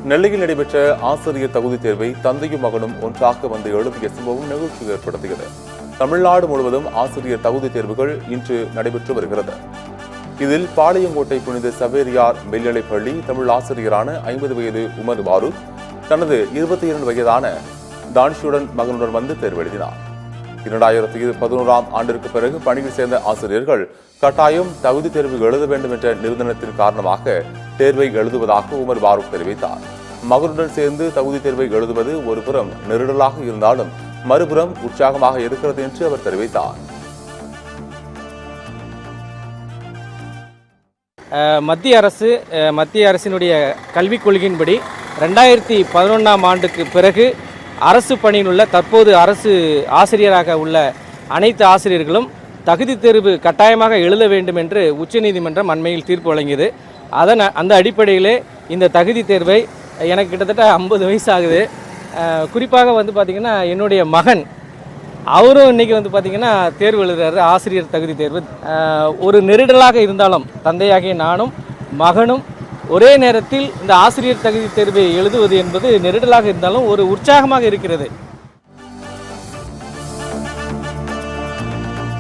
நெல்லையில் நடைபெற்ற ஆசிரியர் தகுதி தேர்வை தந்தையும் மகனும் ஒன்றாக வந்து எழுதிய சம்பவம் நிகழ்ச்சி ஏற்படுத்தியது. தமிழ்நாடு முழுவதும் ஆசிரியர் தகுதி தேர்வுகள் இன்று நடைபெற்று வருகிறது. இதில் பாளையங்கோட்டை புனித சவேரியார் மேல்நிலைப்பள்ளி தமிழ் ஆசிரியரான 50 வயது உமர் பாரூக் தனது 22 வயதான தான்ஷுடன் மகனுடன் வந்து தேர்வு எழுதினார். 2011ஆம் ஆண்டிற்கு பிறகு பணியில் சேர்ந்த ஆசிரியர்கள் கட்டாயம் தகுதி தேர்வு எழுத வேண்டும் என்ற நிபந்தனத்தின் காரணமாக தேர்வை எழுதுவதாக உமர் பாரூக் தெரிவித்தார். மகனுடன் சேர்ந்து தகுதி தேர்வை எழுதுவது ஒருபுறம் நெருடலாக இருந்தாலும் மறுபுறம் உற்சாகமாக இருக்கிறது என்று அவர் தெரிவித்தார். மத்திய அரசினுடைய கல்விக் கொள்கையின்படி 2011ஆம் ஆண்டுக்கு பிறகு அரசு பணியில் உள்ள தற்போது அரசு ஆசிரியராக உள்ள அனைத்து ஆசிரியர்களும் தகுதி தேர்வு கட்டாயமாக எழுத வேண்டும் என்று உச்சநீதிமன்றம் அண்மையில் தீர்ப்பு வழங்கியது. அந்த அடிப்படையிலே இந்த தகுதி தேர்வை எனக்கு கிட்டத்தட்ட 50 வயசு ஆகுது. குறிப்பாக வந்து பார்த்திங்கன்னா என்னுடைய மகன் அவரும் இன்றைக்கி வந்து பார்த்திங்கன்னா தேர்வு எழுதுறாரு, ஆசிரியர் தகுதி தேர்வு. ஒரு நெருடலாக இருந்தாலும் தந்தையாகிய நானும் மகனும் ஒரே நேரத்தில் இந்த ஆசிரியர் தகுதி தேர்வை எழுதுவது என்பது நெருடலாக இருந்தாலும் ஒரு உற்சாகமாக இருக்கிறது.